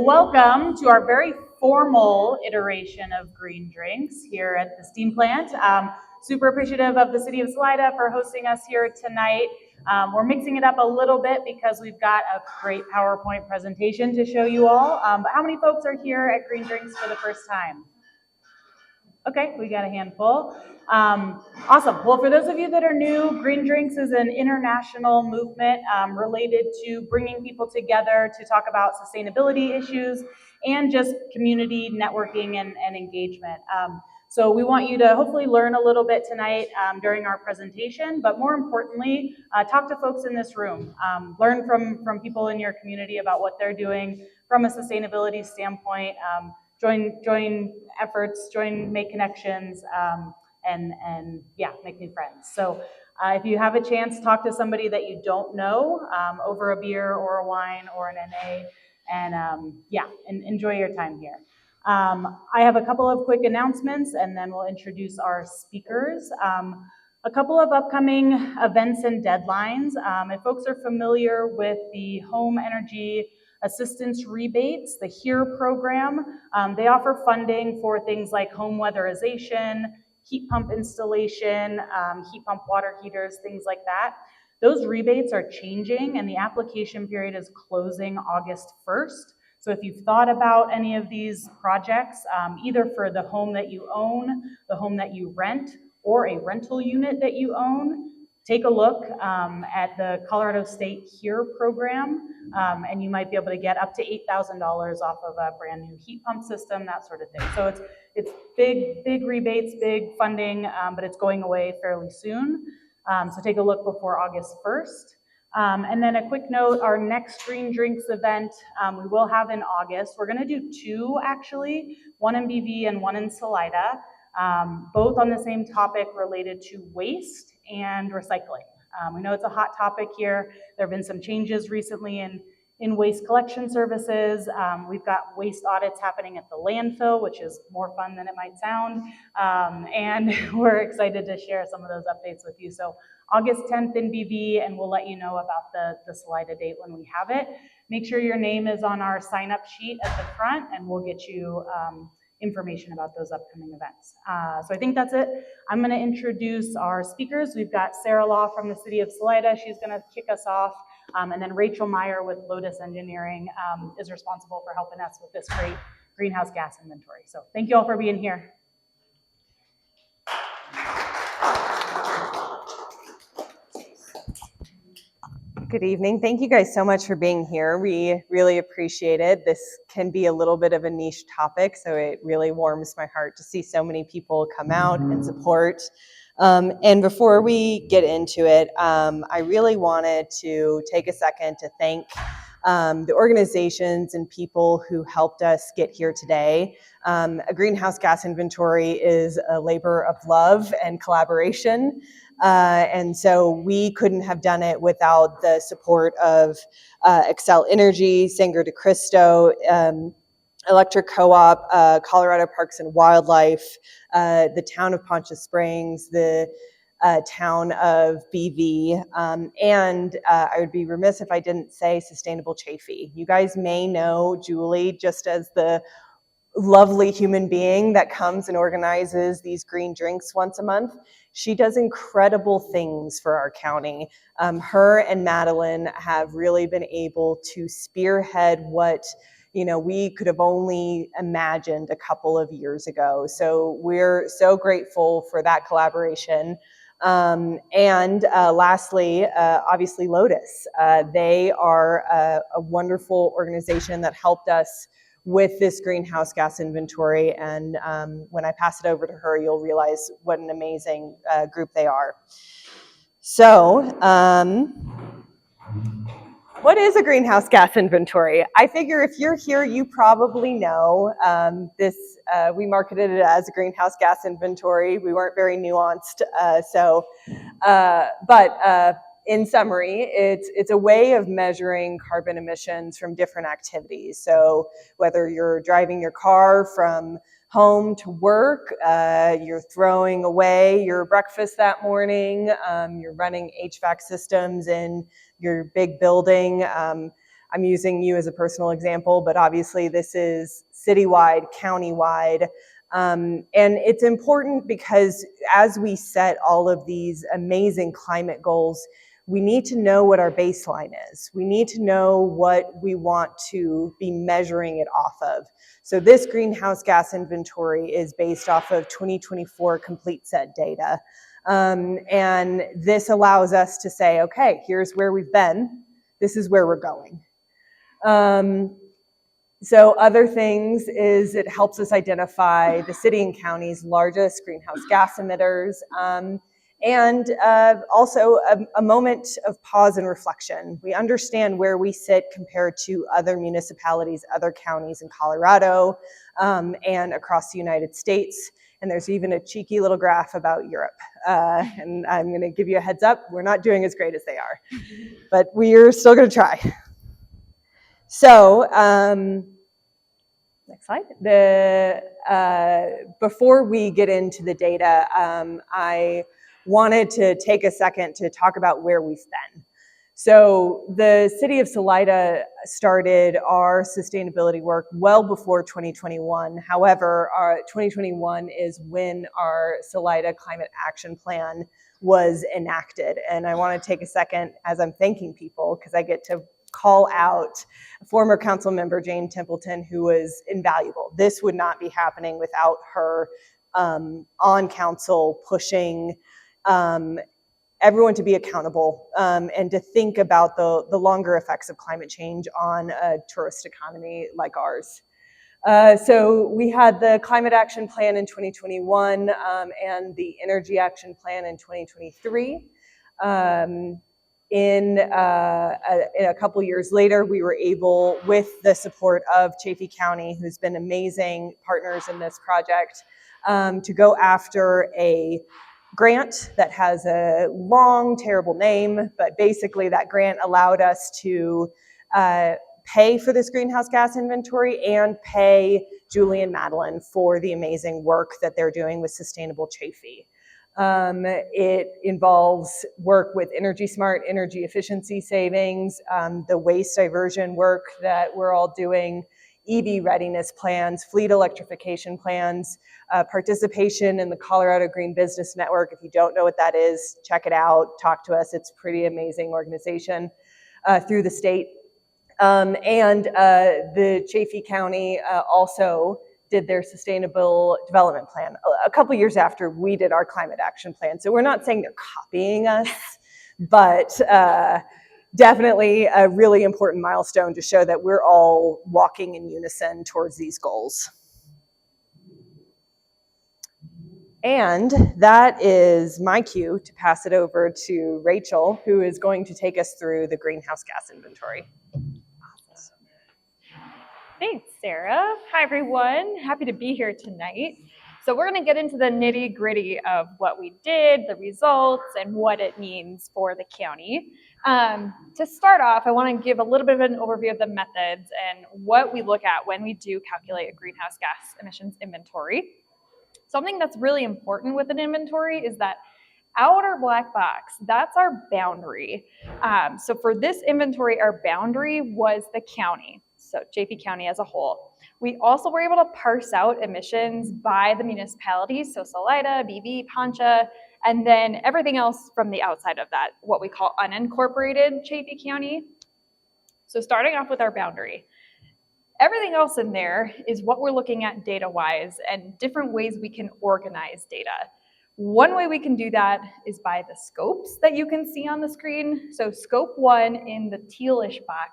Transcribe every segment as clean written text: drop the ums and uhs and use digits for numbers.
welcome to our very formal iteration of green drinks here at the steam plant. Super appreciative of the city of Salida for hosting us here tonight. We're mixing it up a little bit because we've got a great PowerPoint presentation to show you all. But how many folks are here at Green Drinks for the first time? Okay, we got a handful. Awesome. Well, for those of you that are new, Green Drinks is an international movement related to bringing people together to talk about sustainability issues and just community networking and engagement. So we want you to hopefully learn a little bit tonight during our presentation, but more importantly, talk to folks in this room. Learn from people in your community about what they're doing from a sustainability standpoint. Join efforts, make connections, and yeah, make new friends. So if you have a chance, talk to somebody that you don't know over a beer or a wine or an NA, and yeah, and enjoy your time here. I have a couple of quick announcements, and then we'll introduce our speakers. A couple of upcoming events and deadlines. If folks are familiar with the home energy assistance rebates, the HERE program, they offer funding for things like home weatherization, heat pump installation, heat pump water heaters, things like that. Those rebates are changing and the application period is closing August 1st. So if you've thought about any of these projects, either for the home that you own, the home that you rent, or a rental unit that you own, take a look at the Colorado State HERE program, and you might be able to get up to $8,000 off of a brand new heat pump system, that sort of thing. So it's big rebates, big funding, but it's going away fairly soon. So take a look before August 1st. And then a quick note, our next Green Drinks event we will have in August. We're gonna do two actually, one in BV and one in Salida. Both on the same topic related to waste and recycling. We know it's a hot topic here. There have been some changes recently in waste collection services. We've got waste audits happening at the landfill, which is more fun than it might sound. And we're excited to share some of those updates with you. So August 10th in BV, and we'll let you know about the Salida date when we have it. Make sure your name is on our sign-up sheet at the front, and we'll get you information about those upcoming events. So I think that's it. I'm gonna introduce our speakers. We've got Sarah Law from the city of Salida. She's gonna kick us off. And then Rachel Meyer with Lotus Engineering is responsible for helping us with this great greenhouse gas inventory. So thank you all for being here. Good evening. Thank you guys so much for being here. We really appreciate it. This can be a little bit of a niche topic, so it really warms my heart to see so many people come out and support. And before we get into it, I really wanted to take a second to thank the organizations and people who helped us get here today. A greenhouse gas inventory is a labor of love and collaboration. And so we couldn't have done it without the support of Excel Energy, Sangre de Cristo, Electric Co-op, Colorado Parks and Wildlife, the town of Poncha Springs, the town of BV, and I would be remiss if I didn't say Sustainable Chaffee. You guys may know Julie just as the lovely human being that comes and organizes these green drinks once a month. She does incredible things for our county. Her and Madeline have really been able to spearhead what we could have only imagined a couple of years ago. So we're so grateful for that collaboration. And lastly, obviously Lotus. They are a wonderful organization that helped us with this greenhouse gas inventory. And when I pass it over to her, you'll realize what an amazing group they are. So, what is a greenhouse gas inventory? I figure if you're here, you probably know this. We marketed it as a greenhouse gas inventory. We weren't very nuanced. But in summary, it's a way of measuring carbon emissions from different activities. So whether you're driving your car from home to work, you're throwing away your breakfast that morning, you're running HVAC systems in your big building, I'm using you as a personal example, but obviously this is citywide, countywide. And it's important because as we set all of these amazing climate goals, we need to know what our baseline is. We need to know what we want to be measuring it off of. So this greenhouse gas inventory is based off of 2024 complete set data. And this allows us to say, okay, here's where we've been. This is where we're going. So other things is it helps us identify the city and county's largest greenhouse gas emitters, and also a moment of pause and reflection. We understand where we sit compared to other municipalities, other counties in Colorado, and across the United States. And there's even a cheeky little graph about Europe. And I'm gonna give you a heads up, we're not doing as great as they are, but we're still gonna try. So, next slide. Before we get into the data, I wanted to take a second to talk about where we've been. So the city of Salida started our sustainability work well before 2021. However, our 2021 is when our Salida Climate Action Plan was enacted. And I want to take a second as I'm thanking people because I get to call out former council member Jane Templeton, who was invaluable. This would not be happening without her on council pushing everyone to be accountable and to think about the longer effects of climate change on a tourist economy like ours. So we had the Climate Action Plan in 2021 and the Energy Action Plan in 2023. In a couple years later, we were able, with the support of Chaffee County, who's been amazing partners in this project, to go after a grant that has a long, terrible name, but basically that grant allowed us to pay for this greenhouse gas inventory and pay Julie and Madeline for the amazing work that they're doing with Sustainable Chaffee. It involves work with energy smart, energy efficiency savings, the waste diversion work that we're all doing, EV readiness plans, fleet electrification plans, participation in the Colorado Green Business Network. If you don't know what that is, check it out, talk to us. It's a pretty amazing organization through the state. And the Chaffee County also did their sustainable development plan a couple years after we did our climate action plan. So we're not saying they're copying us, but definitely a really important milestone to show that we're all walking in unison towards these goals. And that is my cue to pass it over to Rachel, who is going to take us through the greenhouse gas inventory. Thanks, Sarah. Hi, everyone. Happy to be here tonight. So we're going to get into the nitty-gritty of what we did, the results, and what it means for the county. To start off, I want to give a little bit of an overview of the methods and what we look at when we do calculate a greenhouse gas emissions inventory. Something that's really important with an inventory is that outer black box, that's our boundary. So for this inventory, our boundary was the county. So Chaffee County as a whole. We also were able to parse out emissions by the municipalities, so Salida, BV, Poncha, and then everything else from the outside of that, what we call unincorporated Chaffee County. So starting off with our boundary. Everything else in there is what we're looking at data-wise and different ways we can organize data. One way we can do that is by the scopes that you can see on the screen. So scope 1 in the tealish box,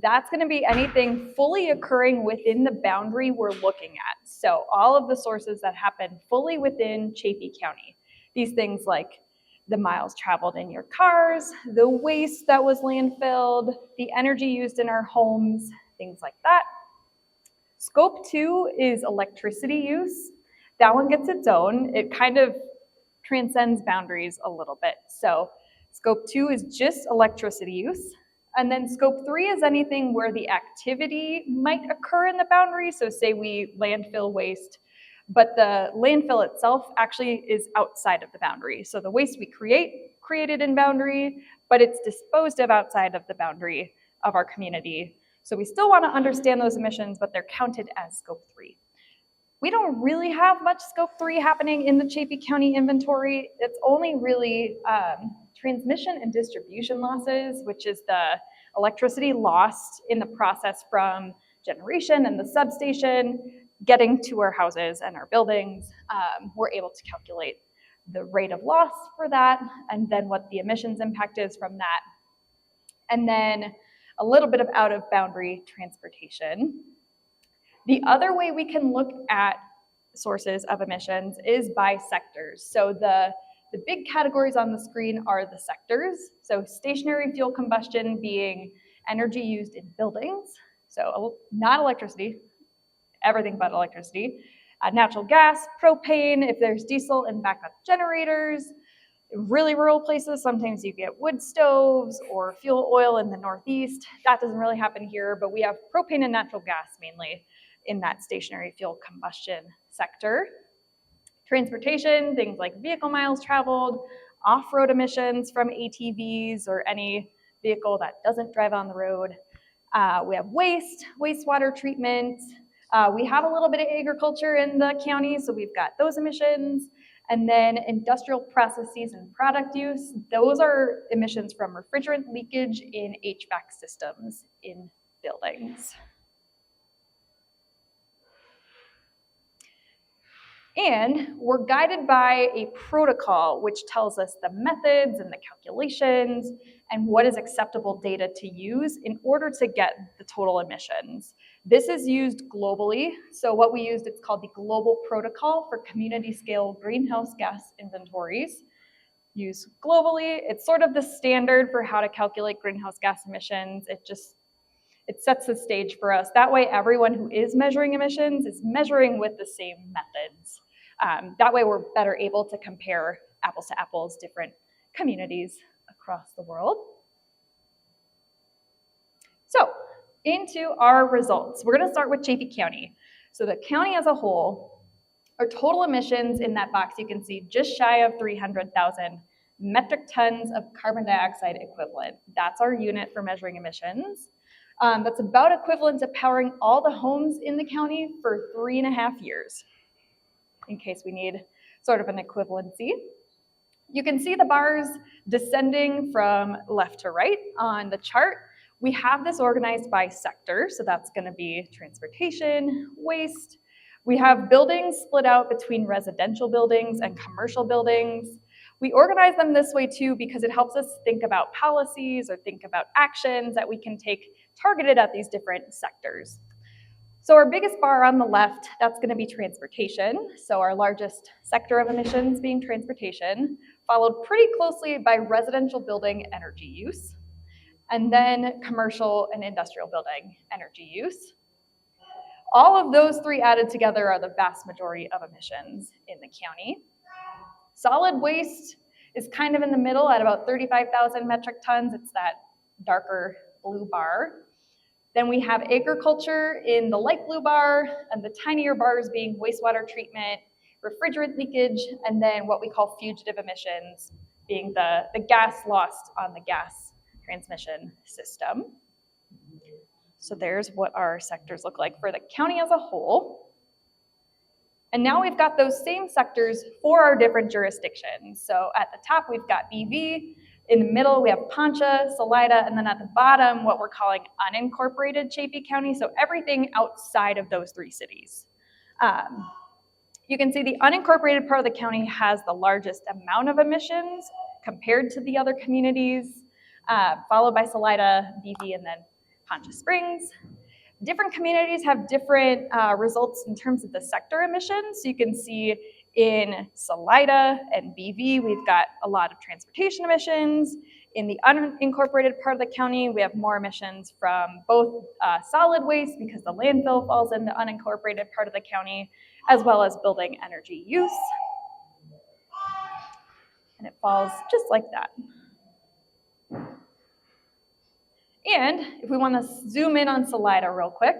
that's going to be anything fully occurring within the boundary we're looking at. So all of the sources that happen fully within Chaffee County. These things like the miles traveled in your cars, the waste that was landfilled, the energy used in our homes, things like that. Scope 2 is electricity use. That one gets its own. It kind of transcends boundaries a little bit. So scope 2 is just electricity use. And then scope 3 is anything where the activity might occur in the boundary. So say we landfill waste, but the landfill itself actually is outside of the boundary. So the waste we created in boundary, but it's disposed of outside of the boundary. of our community. So we still want to understand those emissions, but they're counted as Scope 3. We don't really have much Scope 3 happening in the Chaffee County inventory. It's only really transmission and distribution losses, which is the electricity lost in the process from generation and the substation getting to our houses and our buildings. We're able to calculate the rate of loss for that, and then what the emissions impact is from that. And then a little bit of out-of-boundary transportation. The other way we can look at sources of emissions is by sectors. So the big categories on the screen are the sectors. So stationary fuel combustion being energy used in buildings. So not electricity, everything but electricity. Natural gas, propane, if there's diesel and backup generators. In really rural places, sometimes you get wood stoves or fuel oil in the Northeast. That doesn't really happen here, but we have propane and natural gas mainly in that stationary fuel combustion sector. Transportation, things like vehicle miles traveled, off-road emissions from ATVs or any vehicle that doesn't drive on the road. We have wastewater treatment. We have a little bit of agriculture in the county, so we've got those emissions. And then industrial processes and product use, those are emissions from refrigerant leakage in HVAC systems in buildings. And we're guided by a protocol which tells us the methods and the calculations and what is acceptable data to use in order to get the total emissions. This is used globally. So what we used, it's called the Global Protocol for Community Scale Greenhouse Gas Inventories. Used globally, it's sort of the standard for how to calculate greenhouse gas emissions. It sets the stage for us. That way everyone who is measuring emissions is measuring with the same methods. That way we're better able to compare apples to apples, different communities across the world. So into our results. We're gonna start with Chaffee County. So the county as a whole, our total emissions in that box you can see just shy of 300,000 metric tons of carbon dioxide equivalent. That's our unit for measuring emissions. That's about equivalent to powering all the homes in the county for 3.5 years, in case we need sort of an equivalency. You can see the bars descending from left to right on the chart. We have this organized by sector, so that's gonna be transportation, waste. We have buildings split out between residential buildings and commercial buildings. We organize them this way too because it helps us think about policies or think about actions that we can take targeted at these different sectors. So our biggest bar on the left, that's gonna be transportation. So our largest sector of emissions being transportation, followed pretty closely by residential building energy use, and then commercial and industrial building energy use. All of those three added together are the vast majority of emissions in the county. Solid waste is kind of in the middle at about 35,000 metric tons. It's that darker blue bar. Then we have agriculture in the light blue bar, and the tinier bars being wastewater treatment, refrigerant leakage, and then what we call fugitive emissions, being the gas lost on the gas transmission system. So there's what our sectors look like for the county as a whole. And now we've got those same sectors for our different jurisdictions. So at the top, we've got BV. In the middle, we have Poncha, Salida, and then at the bottom, what we're calling unincorporated Chaffee County. So everything outside of those three cities. You can see the unincorporated part of the county has the largest amount of emissions compared to the other communities, followed by Salida, BV, and then Poncha Springs. Different communities have different results in terms of the sector emissions. So you can see in Salida and BV, we've got a lot of transportation emissions. In the unincorporated part of the county, we have more emissions from both solid waste, because the landfill falls in the unincorporated part of the county, as well as building energy use. And it falls just like that. And if we want to zoom in on Salida real quick,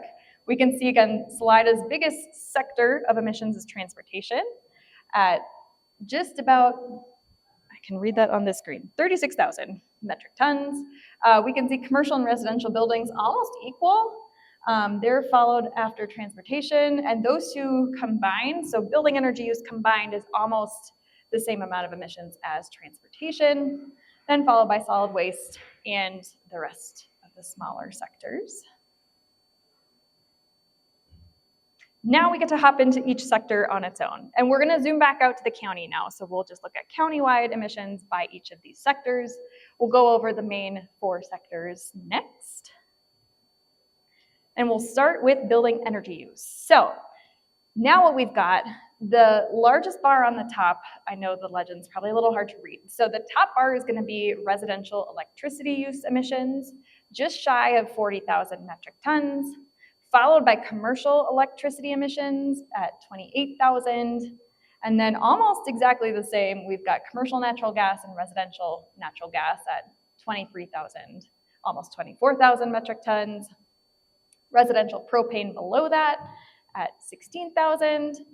we can see again, Salida's biggest sector of emissions is transportation at just about, I can read that on this screen, 36,000 metric tons. We can see commercial and residential buildings almost equal. They're followed after transportation, and those two combined, so building energy use combined is almost the same amount of emissions as transportation, then followed by solid waste and the rest of the smaller sectors. Now we get to hop into each sector on its own. And we're gonna zoom back out to the county now. So we'll just look at countywide emissions by each of these sectors. We'll go over the main 4 sectors next. And we'll start with building energy use. So now what we've got, the largest bar on the top, I know the legend's probably a little hard to read. So the top bar is gonna be residential electricity use emissions, just shy of 40,000 metric tons, followed by commercial electricity emissions at 28,000. And then almost exactly the same, we've got commercial natural gas and residential natural gas at 23,000, almost 24,000 metric tons. Residential propane below that at 16,000.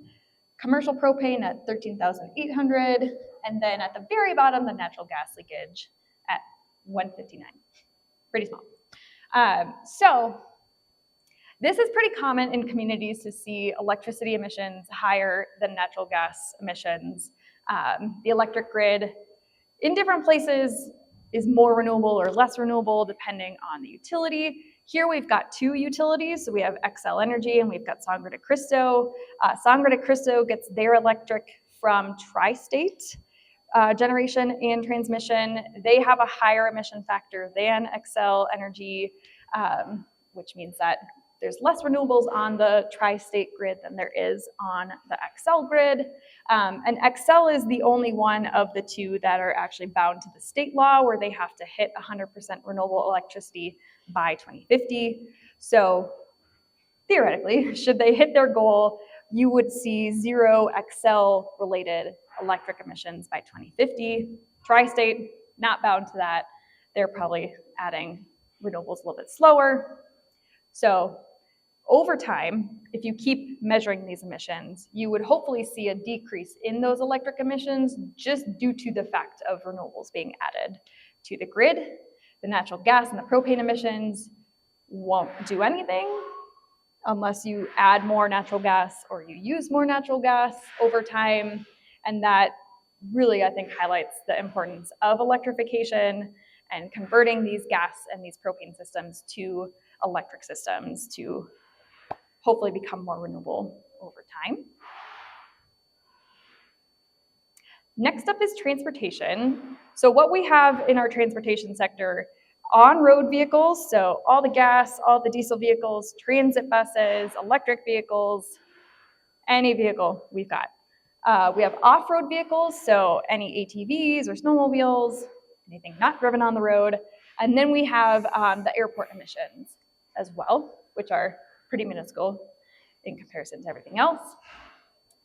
Commercial propane at 13,800. And then at the very bottom, the natural gas leakage at 159. Pretty small. So this is pretty common in communities to see electricity emissions higher than natural gas emissions. The electric grid in different places is more renewable or less renewable depending on the utility. Here we've got 2 utilities, so we have Xcel Energy and we've got Sangre de Cristo. Sangre de Cristo gets their electric from tri-state generation and transmission. They have a higher emission factor than Xcel Energy, which means that there's less renewables on the tri-state grid than there is on the Xcel grid. And Xcel is the only one of the 2 that are actually bound to the state law where they have to hit 100% renewable electricity by 2050. So theoretically, should they hit their goal, you would see 0 Xcel related electric emissions by 2050. Tri-state, not bound to that. They're probably adding renewables a little bit slower. So over time, if you keep measuring these emissions, you would hopefully see a decrease in those electric emissions just due to the fact of renewables being added to the grid. The natural gas and the propane emissions won't do anything unless you add more natural gas or you use more natural gas over time. And that really, I think, highlights the importance of electrification and converting these gas and these propane systems to electric systems to hopefully become more renewable over time. Next up is transportation. So what we have in our transportation sector, on-road vehicles, so all the gas, all the diesel vehicles, transit buses, electric vehicles, any vehicle we've got. We have off-road vehicles, so any ATVs or snowmobiles, anything not driven on the road. And then we have the airport emissions as well, which are pretty minuscule in comparison to everything else.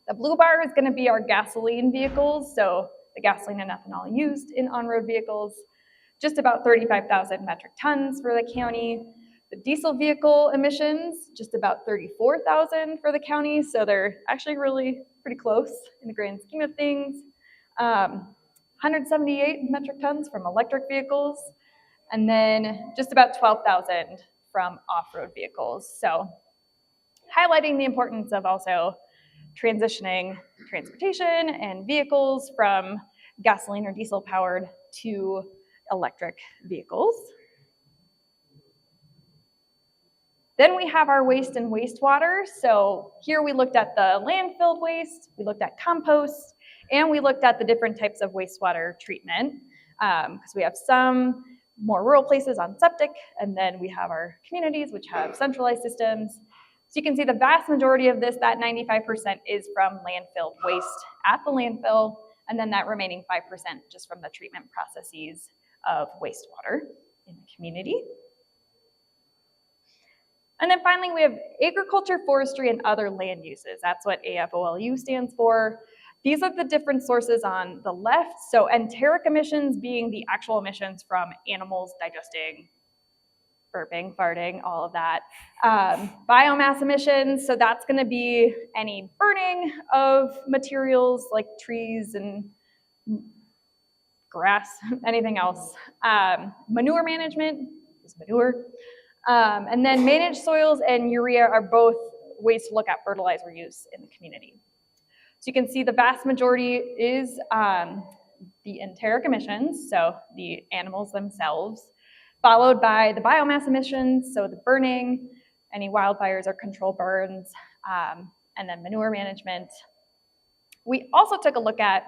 The blue bar is gonna be our gasoline vehicles, so the gasoline and ethanol used in on-road vehicles, just about 35,000 metric tons for the county. The diesel vehicle emissions, just about 34,000 for the county, so they're actually really pretty close in the grand scheme of things. 178 metric tons from electric vehicles, and then just about 12,000 from off-road vehicles. So highlighting the importance of also transitioning transportation and vehicles from gasoline or diesel powered to electric vehicles. Then we have our waste and wastewater. So here we looked at the landfill waste, we looked at compost, and we looked at the different types of wastewater treatment, because we have some more rural places on septic, and then we have our communities which have centralized systems. So you can see the vast majority of this, that 95%, is from landfill waste at the landfill, and then that remaining 5% just from the treatment processes of wastewater in the community. And then finally, we have agriculture, forestry, and other land uses. That's what AFOLU stands for. These are the different sources on the left. So enteric emissions being the actual emissions from animals digesting, burping, farting, all of that. Biomass emissions, so that's gonna be any burning of materials like trees and grass, anything else. Manure management is manure. And then managed soils and urea are both ways to look at fertilizer use in the community. So you can see the vast majority is the enteric emissions, so the animals themselves, followed by the biomass emissions, so the burning, any wildfires or controlled burns, and then manure management. We also took a look at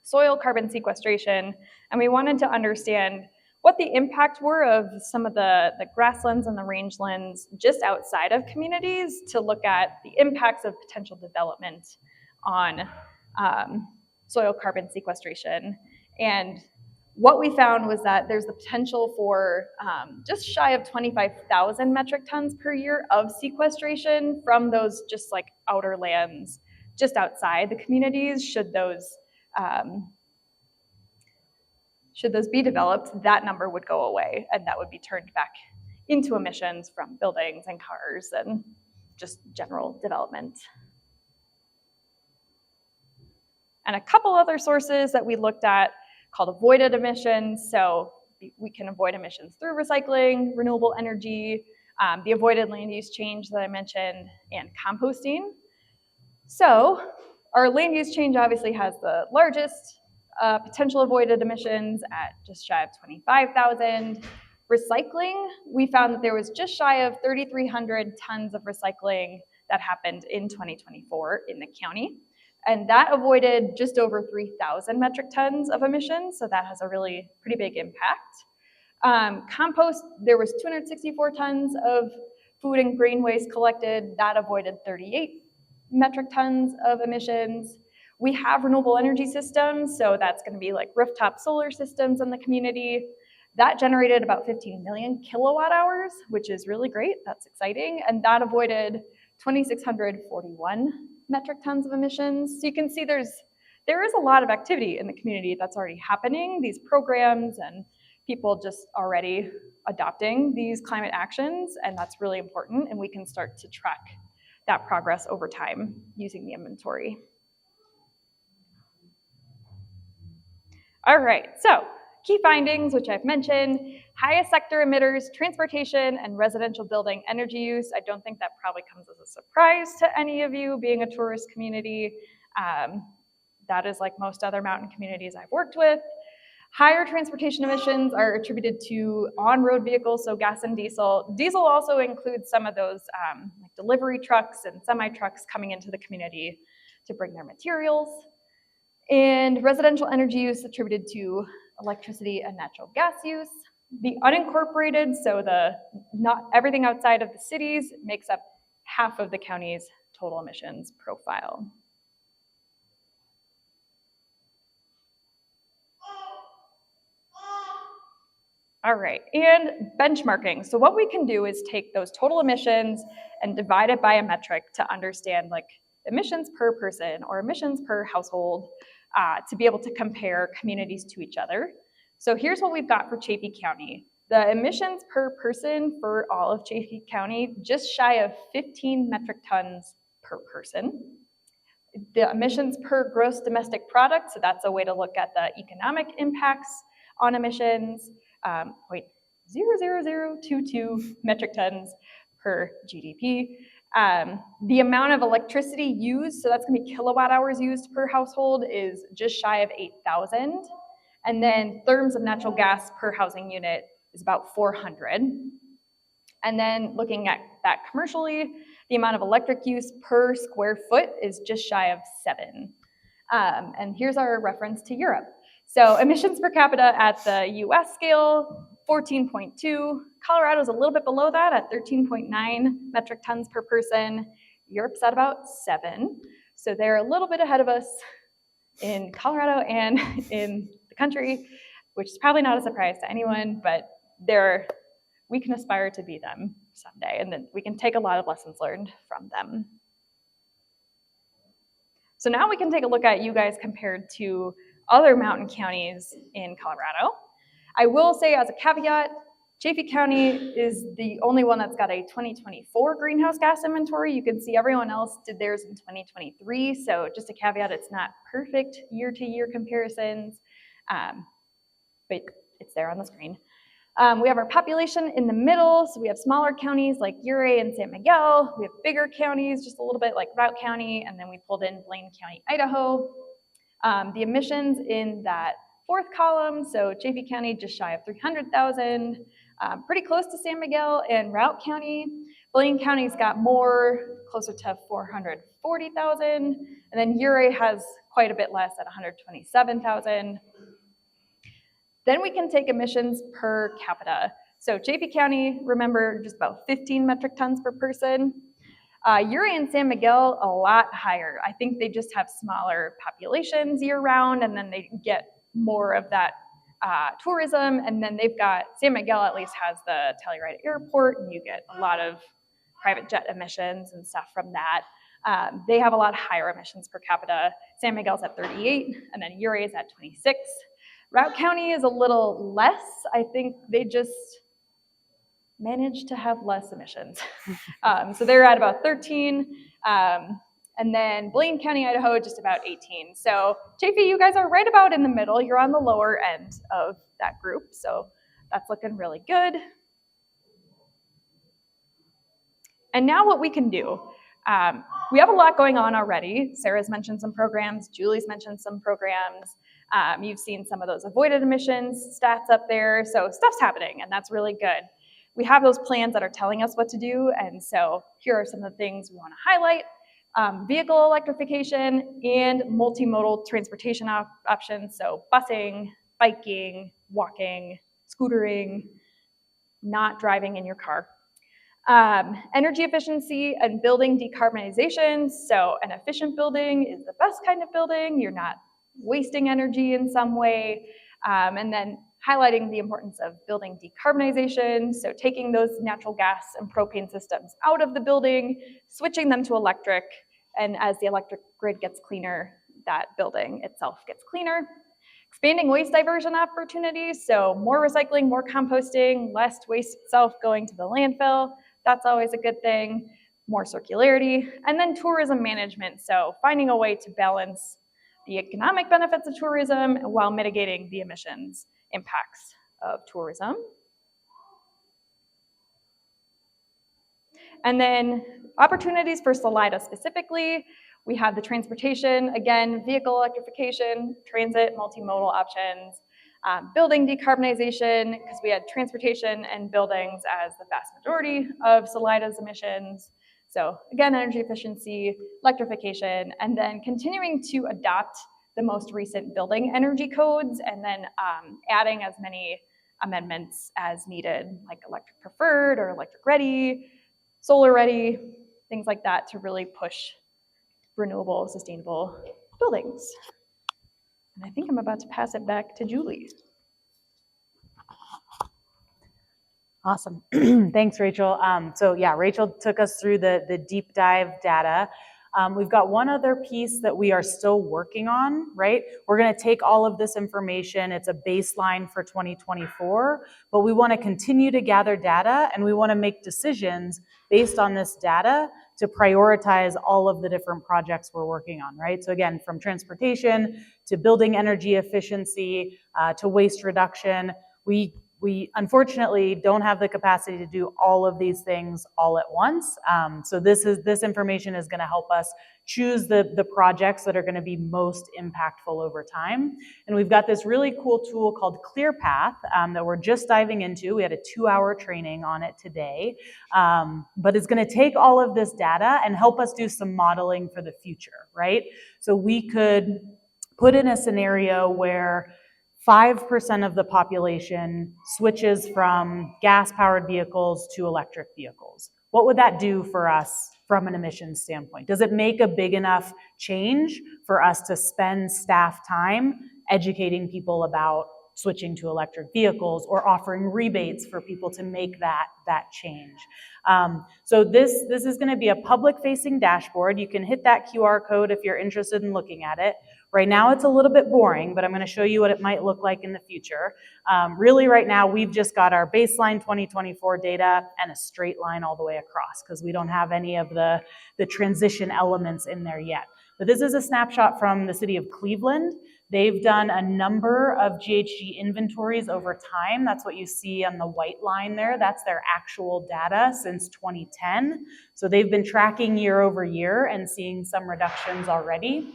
soil carbon sequestration, and we wanted to understand what the impact were of some of the grasslands and the rangelands just outside of communities to look at the impacts of potential development on soil carbon sequestration. And what we found was that there's the potential for just shy of 25,000 metric tons per year of sequestration from those just like outer lands just outside the communities. Should those be developed, that number would go away, and that would be turned back into emissions from buildings and cars and just general development. And a couple other sources that we looked at called avoided emissions. So we can avoid emissions through recycling, renewable energy, the avoided land use change that I mentioned, and composting. So our land use change obviously has the largest potential avoided emissions at just shy of 25,000. Recycling, we found that there was just shy of 3,300 tons of recycling that happened in 2024 in the county. And that avoided just over 3,000 metric tons of emissions, so that has a really pretty big impact. Compost, there was 264 tons of food and grain waste collected. That avoided 38 metric tons of emissions. We have renewable energy systems, so that's going to be like rooftop solar systems in the community. That generated about 15 million kilowatt hours, which is really great. That's exciting. And that avoided 2,641 metric tons of emissions. So you can see there is a lot of activity in the community that's already happening, these programs and people just already adopting these climate actions, and that's really important, and we can start to track that progress over time using the inventory. All right, so key findings, which I've mentioned, highest sector emitters, transportation and residential building energy use. I don't think that probably comes as a surprise to any of you being a tourist community. That is like most other mountain communities I've worked with. Higher transportation emissions are attributed to on-road vehicles, so gas and diesel. Diesel also includes some of those like delivery trucks and semi-trucks coming into the community to bring their materials. And residential energy use attributed to electricity and natural gas use. The unincorporated, so not everything outside of the cities, makes up half of the county's total emissions profile. All right, and benchmarking. So what we can do is take those total emissions and divide it by a metric to understand like emissions per person or emissions per household to be able to compare communities to each other. So here's what we've got for Chaffee County. The emissions per person for all of Chaffee County, just shy of 15 metric tons per person. The emissions per gross domestic product, so that's a way to look at the economic impacts on emissions, 0.00022 metric tons per GDP. The amount of electricity used, so that's gonna be kilowatt hours used per household, is just shy of 8,000. And then therms of natural gas per housing unit is about 400. And then looking at that commercially, the amount of electric use per square foot is just shy of 7. And here's our reference to Europe. So emissions per capita at the US scale, 14.2. Colorado's a little bit below that at 13.9 metric tons per person. Europe's at about 7. So they're a little bit ahead of us in Colorado and in the country, which is probably not a surprise to anyone, but we can aspire to be them someday, and then we can take a lot of lessons learned from them. So now we can take a look at you guys compared to other mountain counties in Colorado. I will say as a caveat, Chaffee County is the only one that's got a 2024 greenhouse gas inventory. You can see everyone else did theirs in 2023, so just a caveat, it's not perfect year-to-year comparisons. but it's there on the screen. We have our population in the middle, so we have smaller counties like Ouray and San Miguel. We have bigger counties, just a little bit like Routt County, and then we pulled in Blaine County, Idaho. The emissions in that fourth column, so Chaffee County just shy of 300,000, pretty close to San Miguel and Routt County. Blaine County's got more, closer to 440,000, and then Ouray has quite a bit less at 127,000. Then we can take emissions per capita. So Chaffee County, remember, just about 15 metric tons per person. Ouray and San Miguel, a lot higher. I think they just have smaller populations year round, and then they get more of that tourism. And then they've got, San Miguel at least has the Telluride Airport, and you get a lot of private jet emissions and stuff from that. They have a lot higher emissions per capita. San Miguel's at 38, and then Ouray is at 26. Routt County is a little less. I think they just managed to have less emissions. So they're at about 13. And then Blaine County, Idaho, just about 18. So Chaffee, you guys are right about in the middle. You're on the lower end of that group. So that's looking really good. And now what we can do. We have a lot going on already. Sarah's mentioned some programs. Julie's mentioned some programs. You've seen some of those avoided emissions stats up there. So stuff's happening, and that's really good. We have those plans that are telling us what to do, and so here are some of the things we want to highlight. Vehicle electrification and multimodal transportation options, so busing, biking, walking, scootering, not driving in your car. Energy efficiency and building decarbonization, so an efficient building is the best kind of building. You're not wasting energy in some way, and then highlighting the importance of building decarbonization, so taking those natural gas and propane systems out of the building, switching them to electric, and as the electric grid gets cleaner, that building itself gets cleaner. Expanding waste diversion opportunities, so more recycling, more composting, less waste itself going to the landfill. That's always a good thing. More circularity, and then tourism management, so finding a way to balance the economic benefits of tourism while mitigating the emissions impacts of tourism. And then opportunities for Salida specifically, we have the transportation, again, vehicle electrification, transit, multimodal options, building decarbonization, because we had transportation and buildings as the vast majority of Salida's emissions. So again, energy efficiency, electrification, and then continuing to adopt the most recent building energy codes, and then adding as many amendments as needed, like electric preferred or electric ready, solar ready, things like that to really push renewable, sustainable buildings. And I think I'm about to pass it back to Julie. Awesome. Thanks, Rachel. So yeah, Rachel took us through the deep dive data. We've got one other piece that we are still working on, right? We're going to take all of this information. It's a baseline for 2024, but we want to continue to gather data, and we want to make decisions based on this data to prioritize all of the different projects we're working on, right? So again, from transportation to building energy efficiency to waste reduction, we unfortunately don't have the capacity to do all of these things all at once. So this information is going to help us choose the projects that are going to be most impactful over time. And we've got this really cool tool called ClearPath that we're just diving into. We had a 2-hour training on it today, but it's going to take all of this data and help us do some modeling for the future, right? So we could put in a scenario where 5% of the population switches from gas-powered vehicles to electric vehicles. What would that do for us from an emissions standpoint? Does it make a big enough change for us to spend staff time educating people about switching to electric vehicles or offering rebates for people to make that change? So this is going to be a public-facing dashboard. You can hit that QR code if you're interested in looking at it. Right now it's a little bit boring, but I'm going to show you what it might look like in the future. Really right now we've just got our baseline 2024 data and a straight line all the way across because we don't have any of the transition elements in there yet. But this is a snapshot from the city of Cleveland. They've done a number of GHG inventories over time. That's what you see on the white line there. That's their actual data since 2010. So they've been tracking year over year and seeing some reductions already.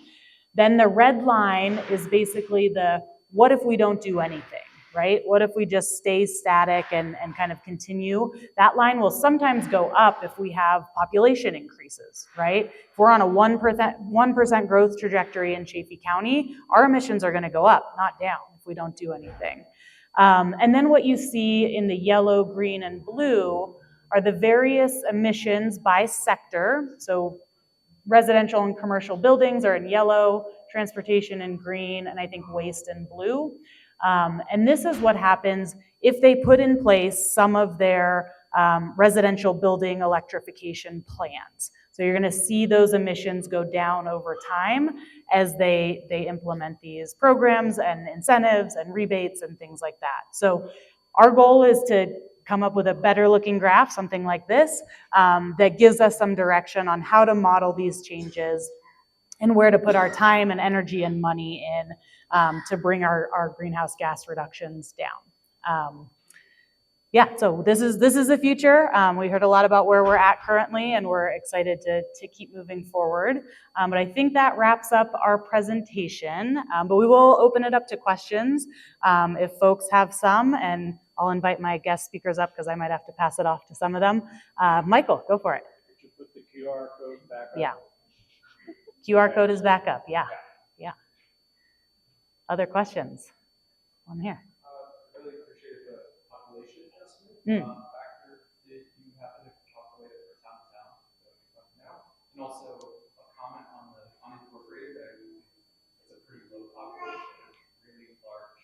Then the red line is basically the what if we don't do anything, right? What if we just stay static and kind of continue? That line will sometimes go up if we have population increases, right? If we're on a 1% growth trajectory in Chaffee County, our emissions are gonna go up, not down, if we don't do anything. And then what you see in the yellow, green, and blue are the various emissions by sector. So residential and commercial buildings are in yellow, transportation in green, and I think waste in blue. And this is what happens if they put in place some of their residential building electrification plans. So you're gonna see those emissions go down over time as they implement these programs and incentives and rebates and things like that. So our goal is to come up with a better looking graph, something like this, that gives us some direction on how to model these changes and where to put our time and energy and money in to bring our greenhouse gas reductions down. Yeah, so this is the future. We heard a lot about where we're at currently, and we're excited to keep moving forward. But I think that wraps up our presentation. But we will open it up to questions if folks have some, and I'll invite my guest speakers up because I might have to pass it off to some of them. Michael, go for it. Could you put the QR code back up? Yeah. QR code is back up, yeah. Other questions? One here. Really appreciate the population adjustment factor. Did you happen to calculate it for town to town? And also a comment on the unincorporated. It's a pretty low population, really large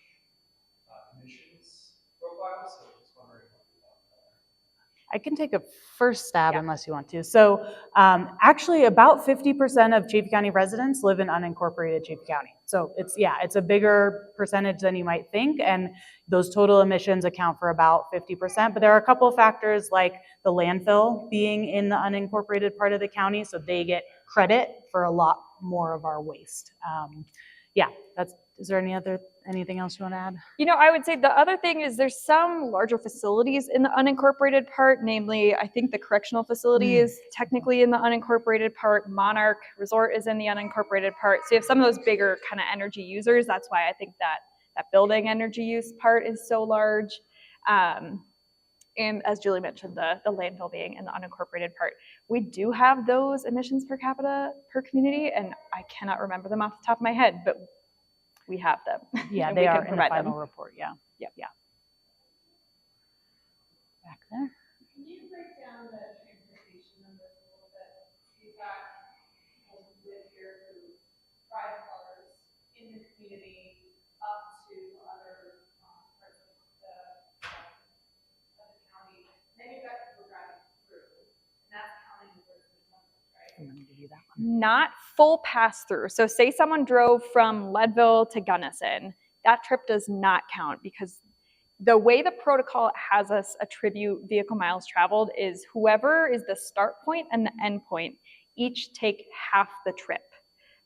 emissions profile. So just wondering what you thought about that. I can take a first stab unless you want to. So actually about 50% of Chaffee County residents live in unincorporated Chaffee County. So it's a bigger percentage than you might think, and those total emissions account for about 50%. But there are a couple of factors like the landfill being in the unincorporated part of the county, so they get credit for a lot more of our waste. Is there anything else you want to add? You know, I would say the other thing is there's some larger facilities in the unincorporated part, namely, I think the correctional facility is technically in the unincorporated part. Monarch Resort is in the unincorporated part. So you have some of those bigger kind of energy users. That's why I think that building energy use part is so large. And as Julie mentioned, the landfill being in the unincorporated part. We do have those emissions per capita per community, and I cannot remember them off the top of my head, but we have them. Yeah, they are in the final report, yeah. Yep. Yeah. Back there. Can you break down the transportation numbers a little bit? You've got people who live here who drive cars in the community up to other parts of the county. Then you've got people driving through, and that's counting towards the numbers, right? I'm gonna give you that one. Not full pass through. So say someone drove from Leadville to Gunnison, that trip does not count because the way the protocol has us attribute vehicle miles traveled is whoever is the start point and the end point each take half the trip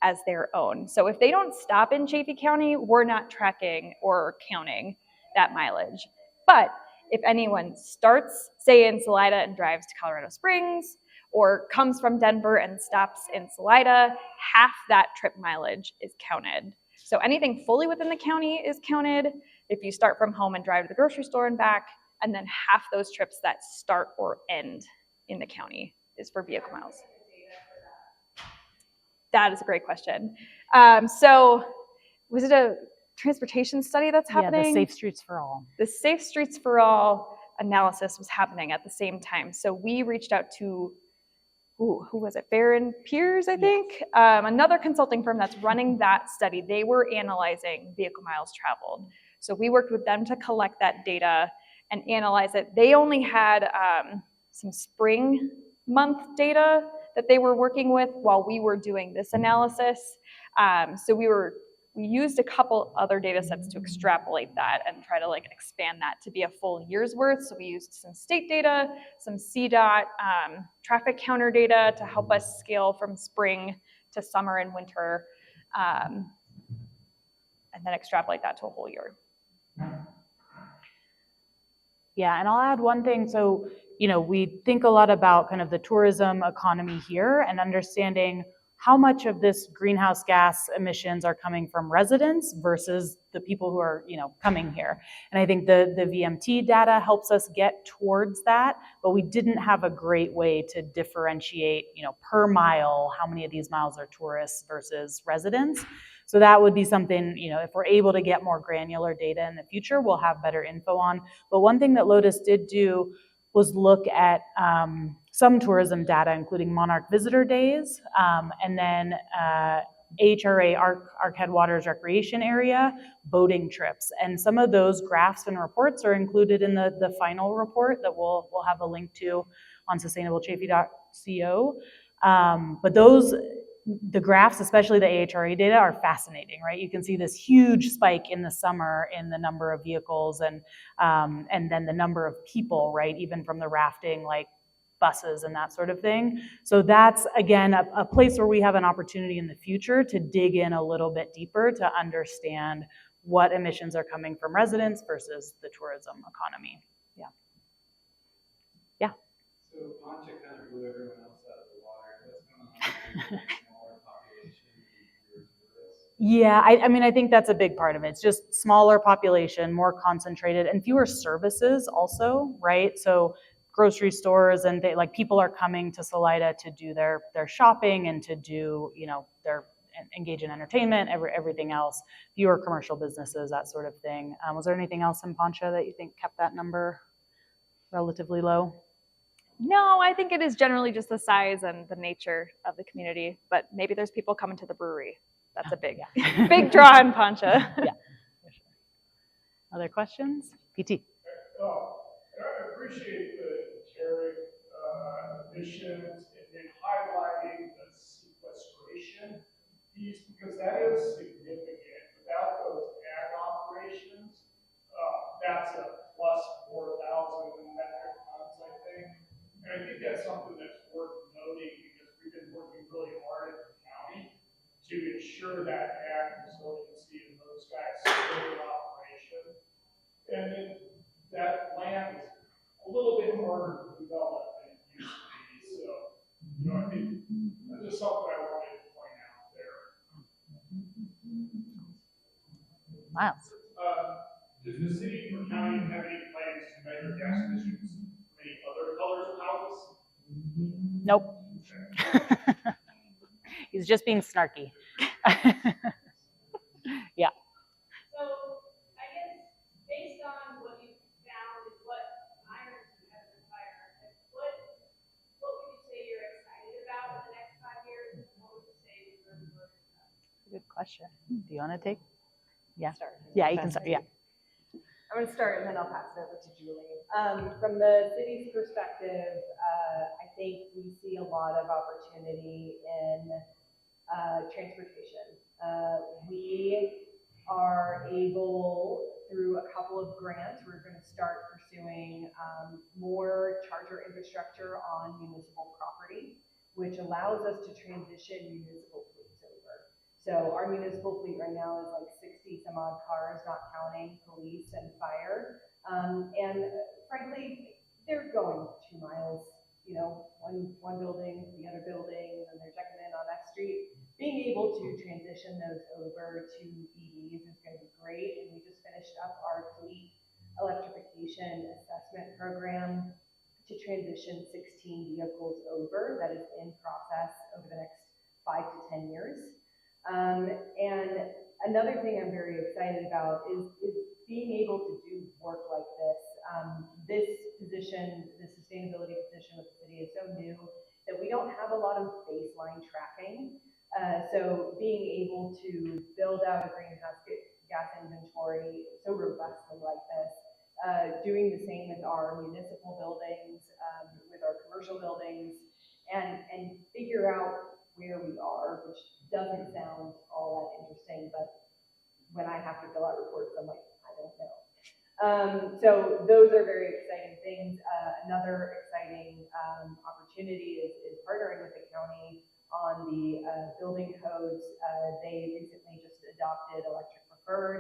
as their own. So if they don't stop in Chaffee County, we're not tracking or counting that mileage. But if anyone starts, say in Salida and drives to Colorado Springs, or comes from Denver and stops in Salida, half that trip mileage is counted. So anything fully within the county is counted. If you start from home and drive to the grocery store and back, and then half those trips that start or end in the county is for vehicle miles. That is a great question. So was it a transportation study that's happening? Yeah, the Safe Streets for All. The Safe Streets for All analysis was happening at the same time. So we reached out to who was it? Barron Piers, I think. Another consulting firm that's running that study. They were analyzing vehicle miles traveled. So we worked with them to collect that data and analyze it. They only had some spring month data that they were working with while we were doing this analysis. So we used a couple other data sets to extrapolate that and try to expand that to be a full year's worth. So we used some state data, some CDOT traffic counter data to help us scale from spring to summer and winter. and then extrapolate that to a whole year. Yeah, and I'll add one thing. So, we think a lot about kind of the tourism economy here and understanding how much of this greenhouse gas emissions are coming from residents versus the people who are, coming here. And I think the VMT data helps us get towards that, but we didn't have a great way to differentiate, per mile, how many of these miles are tourists versus residents. So that would be something, if we're able to get more granular data in the future, we'll have better info on. But one thing that Lotus did do was look at some tourism data, including Monarch Visitor Days, and then AHRA, Arc Headwaters Recreation Area, boating trips. And some of those graphs and reports are included in the final report that we'll have a link to on sustainablechaffee.co. But the graphs, especially the AHRA data, are fascinating, right? You can see this huge spike in the summer in the number of vehicles and then the number of people, right? Even from the rafting, like buses and that sort of thing. So that's, again, a place where we have an opportunity in the future to dig in a little bit deeper to understand what emissions are coming from residents versus the tourism economy. Yeah. Yeah. So Poncha kind of blew everyone else out of the water. What's going on with the smaller population and fewer tourists? Yeah, I think that's a big part of it. It's just smaller population, more concentrated, and fewer services also, right? So grocery stores and people are coming to Salida to do their shopping and to do, their engage in entertainment, everything else, fewer commercial businesses, that sort of thing. Was there anything else in Poncha that you think kept that number relatively low? No, I think it is generally just the size and the nature of the community, but maybe there's people coming to the brewery. That's a big, big draw in Poncha. Yeah, for sure. Other questions? PT. I appreciate the tariff emissions and then highlighting the sequestration piece because that is significant. Without those ag operations, that's a plus 4,000 metric tons, I think. And I think that's something that's worth noting because we've been working really hard at the county to ensure that ag resiliency and those guys stay in operation. And then that land is a little bit harder to develop than it used to be. So, I think that's just something I wanted to point out there. Miles. Does the city or county have any plans to measure gas emissions from any other colors of houses? Nope. He's just being snarky. Yeah. So I guess based on what you found and what I learned from Heather and Fire, what would you say you're excited about in the next 5 years? And what would you say you're worried about? Good question. Do you want to take? Yeah. Start. Yeah, you can start. Yeah. I'm going to start and then I'll pass it over to Julie. From the city's perspective, I think we see a lot of opportunity in transportation. We are able, through a couple of grants, we're going to start pursuing more charger infrastructure on municipal property, which allows us to transition municipal fleets over. So our municipal fleet right now is like 60 some odd cars, not counting police and fire. And frankly, they're going 2 miles, one building, the other building, and they're checking in on that street. Being able to transition those over to EVs is going to be great. And we just finished up our fleet electrification assessment program to transition 16 vehicles over. That is in process over the next 5 to 10 years. And another thing I'm very excited about is being able to do work like this. This position, the sustainability position with the city is so new that we don't have a lot of baseline tracking. So being able to build out a greenhouse gas inventory so robustly like this, doing the same with our municipal buildings, with our commercial buildings, and figure out where we are, which doesn't sound all that interesting, but when I have to fill out reports, I'm like, I don't know. So those are very exciting things. Another exciting opportunity is partnering with the county on the building codes. They recently just adopted electric preferred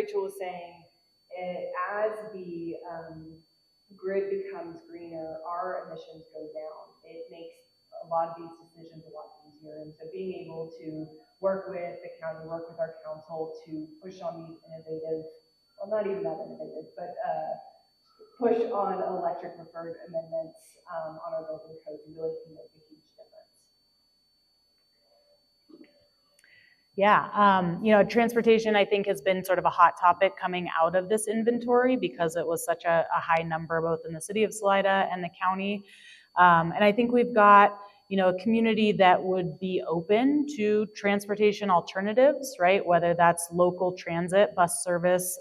Rachel was saying, as the grid becomes greener, our emissions go down. It makes a lot of these decisions a lot easier. And so being able to work with the county, work with our council to push on these innovative, well, not even that innovative, but push on electric preferred amendments on our building code really can make a huge difference. Yeah, transportation I think has been sort of a hot topic coming out of this inventory because it was such a high number both in the city of Salida and the county. And I think we've got, a community that would be open to transportation alternatives, right? Whether that's local transit, bus service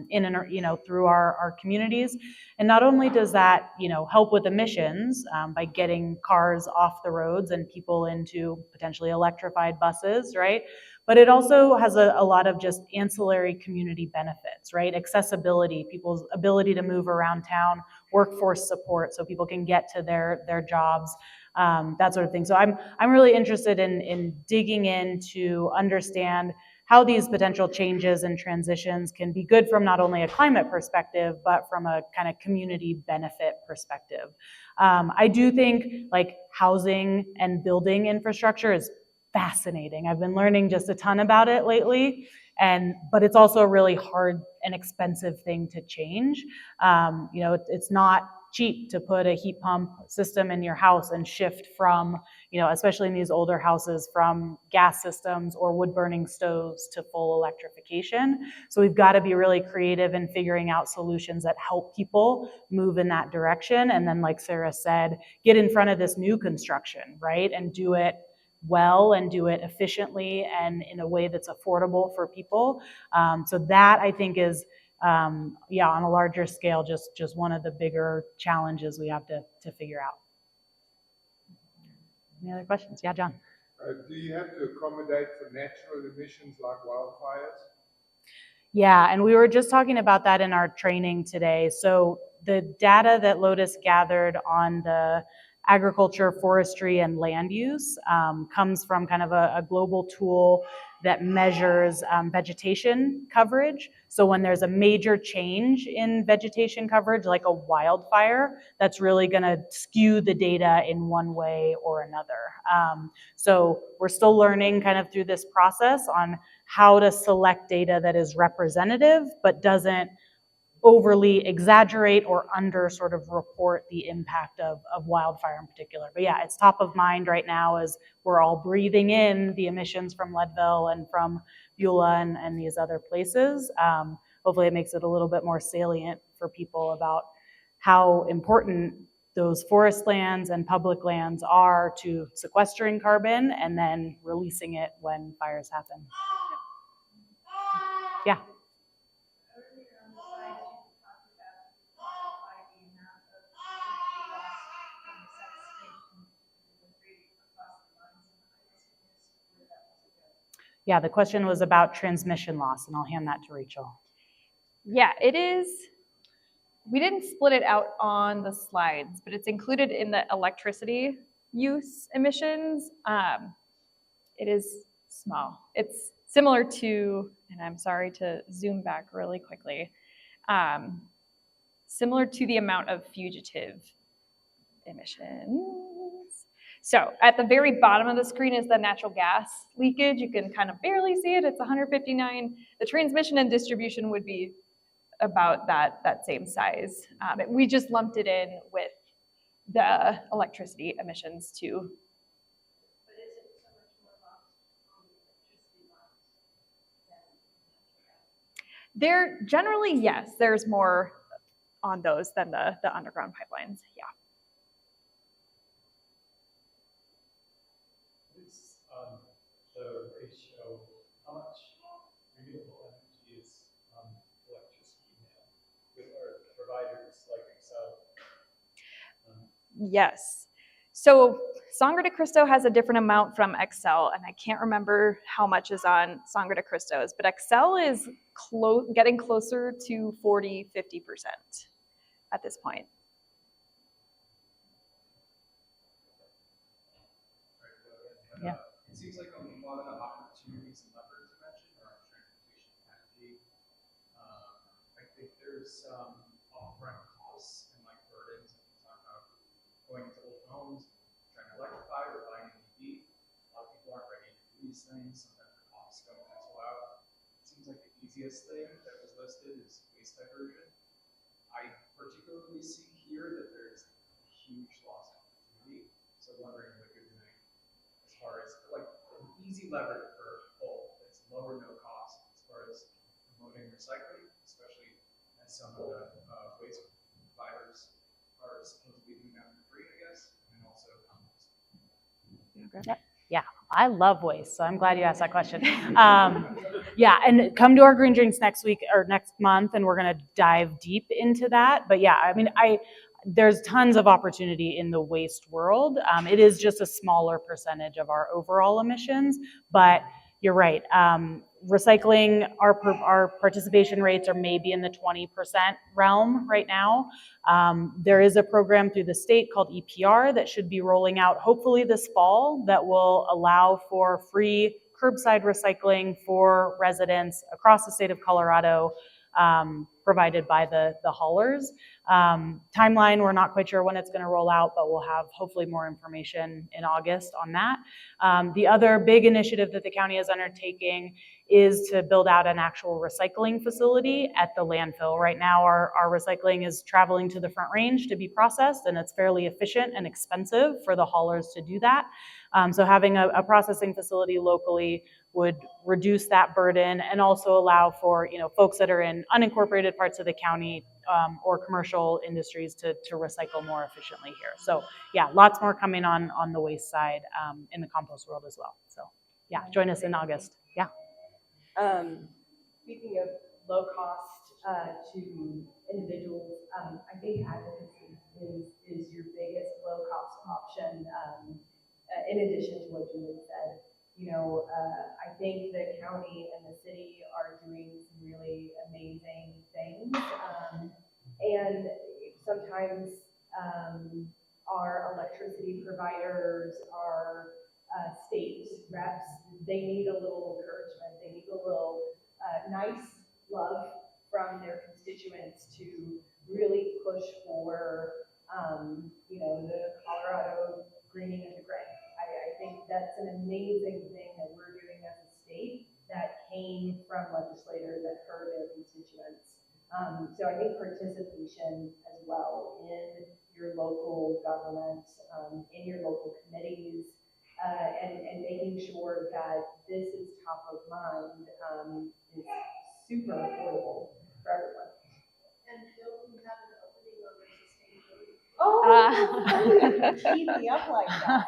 in and, through our communities. And not only does that, help with emissions by getting cars off the roads and people into potentially electrified buses, right? But it also has a lot of just ancillary community benefits, right? Accessibility, people's ability to move around town, workforce support so people can get to their jobs, that sort of thing. So I'm really interested in digging in to understand how these potential changes and transitions can be good from not only a climate perspective, but from a kind of community benefit perspective. I do think like housing and building infrastructure is fascinating. I've been learning just a ton about it lately, but it's also a really hard and expensive thing to change. It's not cheap to put a heat pump system in your house and shift from, especially in these older houses, from gas systems or wood burning stoves to full electrification. So we've got to be really creative in figuring out solutions that help people move in that direction. And then, like Sarah said, get in front of this new construction, right? And do it well and do it efficiently and in a way that's affordable for people. So that I think is, on a larger scale, just one of the bigger challenges we have to figure out. Any other questions? Yeah, John. Do you have to accommodate for natural emissions like wildfires? Yeah, and we were just talking about that in our training today. So the data that Lotus gathered on the agriculture, forestry, and land use comes from kind of a global tool that measures vegetation coverage. So when there's a major change in vegetation coverage, like a wildfire, that's really going to skew the data in one way or another. So we're still learning kind of through this process on how to select data that is representative, but doesn't overly exaggerate or under sort of report the impact of wildfire in particular. But yeah, it's top of mind right now as we're all breathing in the emissions from Leadville and from Beulah and these other places. Hopefully it makes it a little bit more salient for people about how important those forest lands and public lands are to sequestering carbon and then releasing it when fires happen. Yeah. Yeah, the question was about transmission loss, and I'll hand that to Rachel. Yeah, it is. We didn't split it out on the slides, but it's included in the electricity use emissions. It is small. It's similar to, and I'm sorry to zoom back really quickly, similar to the amount of fugitive emissions. So at the very bottom of the screen is the natural gas leakage. You can kind of barely see it. It's 159. The transmission and distribution would be about that same size. We just lumped it in with the electricity emissions too. But is it so much more lost on the electricity lines than natural gas? There generally, yes, there's more on those than the underground pipelines. Yeah. The ratio, how much renewable energy is electricity now with our providers like Excel? Yes. So Sangre de Cristo has a different amount from Excel, and I can't remember how much is on Sangre de Cristo's, but Excel is getting closer to 40-50% at this point. Yeah. It seems like a lot of the opportunities and levers you mentioned are on transportation energy. there's some upfront costs and like burdens. If you talk about going into old homes, trying to electrify or buying an EV, a lot of people aren't ready to do these things. Sometimes the costs don't cancel out. It seems like the easiest thing that was listed is waste diversion. I particularly see here that there's a huge loss opportunity. So wondering what you're doing as far as like an easy lever for both. It's low or no cost as far as promoting recycling, especially as some of the waste providers are supposedly doing that for free, I guess, and also compost. Yeah, I love waste, so I'm glad you asked that question. Yeah, and come to our green drinks next week or next month, and we're gonna dive deep into that. But yeah, I mean, there's tons of opportunity in the waste world. It is just a smaller percentage of our overall emissions, but you're right. Recycling, our participation rates are maybe in the 20% realm right now. There is a program through the state called EPR that should be rolling out hopefully this fall that will allow for free curbside recycling for residents across the state of Colorado, provided by the haulers. Timeline, we're not quite sure when it's going to roll out, but we'll have hopefully more information in August on that. The other big initiative that the county is undertaking is to build out an actual recycling facility at the landfill. Right now, our recycling is traveling to the Front Range to be processed, and it's fairly efficient and expensive for the haulers to do that. So having a processing facility locally would reduce that burden and also allow for folks that are in unincorporated parts of the county or commercial industries to recycle more efficiently here. So yeah, lots more coming on the waste side in the compost world as well. So yeah, join us in August. Yeah. Speaking of low cost to individuals, I think advocacy is your biggest low cost option. In addition to what Julie said, I think the county and the city are doing some really amazing things, and sometimes our electricity providers, our state reps, they need a little encouragement. They need a little nice love from their constituents to really push for, the Colorado greening of the grid. I think that's an amazing thing that we're doing as a state that came from legislators that heard their constituents. So I think participation as well in your local government, in your local committees, and making sure that this is top of mind is super affordable for everyone. And Bill, we have an opening on the sustainability. Keep me up like that.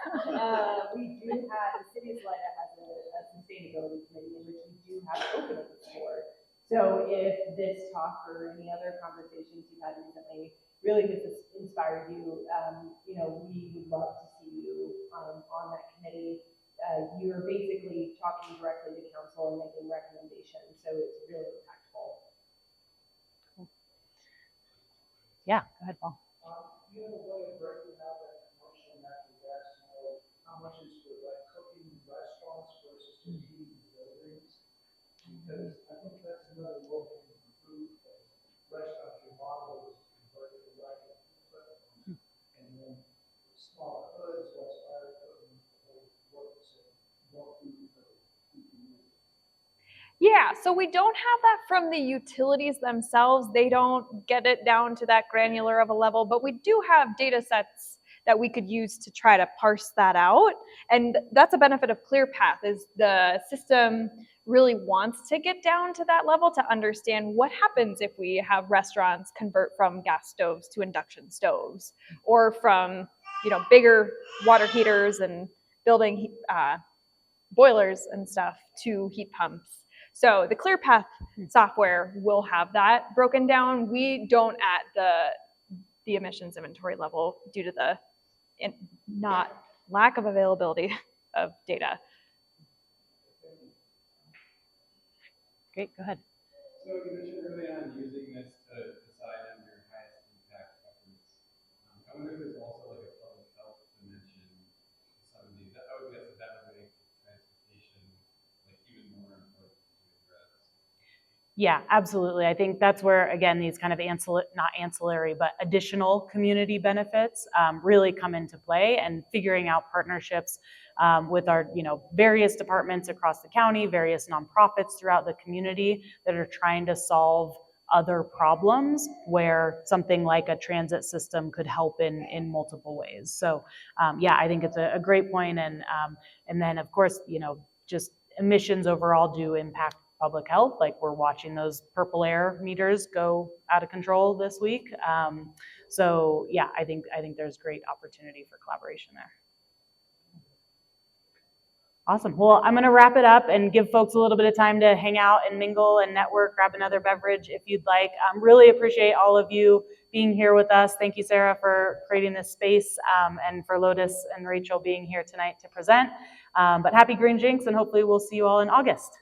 We do have, the city of Salida has a sustainability committee in which we do have openings for. So if this talk or any other conversations you've had recently really just inspired you, we would love to see you on that committee. You're basically talking directly to council and making recommendations, so it's really impactful. Yeah, go ahead, Paul. You have a way of breaking out that commercial natural gas, how much is for like cooking in restaurants versus just heating buildings? Because I think that's another local food place. Restaurants, your model is converted to electric, and then small hoods, what's fire equipment, the whole works, and more food for people. Yeah, so we don't have that from the utilities themselves. They don't get it down to that granular of a level, but we do have data sets that we could use to try to parse that out. And that's a benefit of ClearPath, is the system really wants to get down to that level to understand what happens if we have restaurants convert from gas stoves to induction stoves, or from bigger water heaters and building boilers and stuff to heat pumps. So the ClearPath software will have that broken down. We don't at the emissions inventory level due to the not lack of availability of data. Great, go ahead. So you mentioned early on using this to decide on your highest impact efforts. I wonder if there's also like a public health dimension to some of these. I would guess that would make transportation like even more important to address. Yeah, absolutely. I think that's where, again, these kind of not ancillary, but additional community benefits really come into play, and figuring out partnerships with our, various departments across the county, various nonprofits throughout the community that are trying to solve other problems where something like a transit system could help in multiple ways. So yeah, I think it's a great point. And then of course, just emissions overall do impact public health. Like, we're watching those purple air meters go out of control this week. So yeah, I think there's great opportunity for collaboration there. Awesome. Well, I'm going to wrap it up and give folks a little bit of time to hang out and mingle and network, grab another beverage if you'd like. Really appreciate all of you being here with us. Thank you, Sarah, for creating this space, and for Lotus and Rachel being here tonight to present. But happy Green Jinx, and hopefully we'll see you all in August.